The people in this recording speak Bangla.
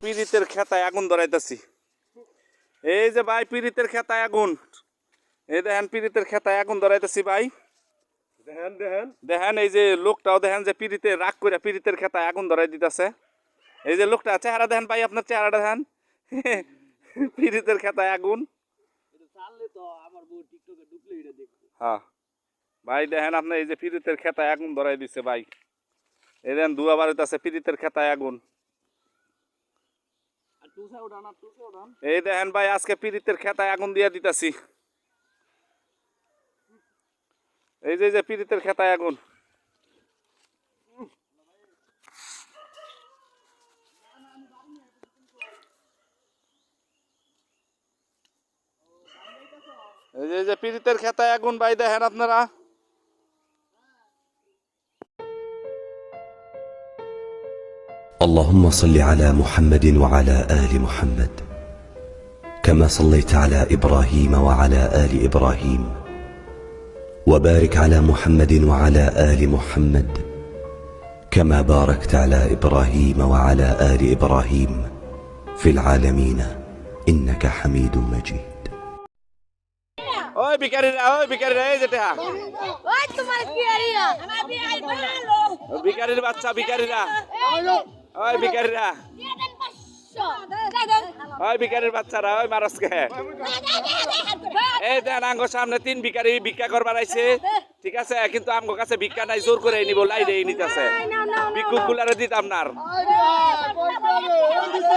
পিরিতের খেতায় আগুন ধরাইতেছি। এই যে ভাই পিরিতের খেতায় আগুন, এই দেখেন পিরিতের খেতায় আগুন ধরাইতেছি ভাই। দেখেন দেখেন দেখেন এই যে লোকটাও দেখেন যে পিরিতে রাগ করে পিরিতের খেতায় আগুন ধরাই দিতেছে। এই যে লোকটা চেহারা দেখেন ভাই, আপনার চেহারাটা দেখেন। পিরিতের খেতায় আগুন। হ্যাঁ ভাই দেখেন আপনি এই যে পিরিতের খেতায় আগুন ধরাই দিচ্ছে ভাই। এই দেখেন ধোঁয়া বাড়িতেছে পিরিতের খেতায় আগুন। এই দেখেন ভাই আজকে পিরিতের খেতায় আগুন দিয়ে দিতেছি। এই যে পিরিতের খেতায় আগুন। এই যে পিরিতের খেতায় আগুন ভাই দেখেন আপনারা। اللهم صل على محمد وعلى آل محمد كما صليت على إبراهيم وعلى آل إبراهيم وبارك على محمد وعلى آل محمد كما باركت على إبراهيم وعلى آل إبراهيم في العالمين إنك حميد مجيد ওই ভিখারিরা এই যেটা ওই তোমার কি আরিয়া আমার বিয়াই ভালো ভিখারির বাচ্চা ভিখারিরা, ওই ভিখারিরা, ওই ভিখারির বাচ্চারা ওই মারসকে। এই দেন আঙ্গ সামনে 3 ভিখারি ভিক্ষা করবার আইছে, ঠিক আছে, কিন্তু আমগো কাছে ভিক্ষা নাই, জোর করে নিব লাইরে নিতেছে। ভিক্ষুক গুলারে দিতাম না।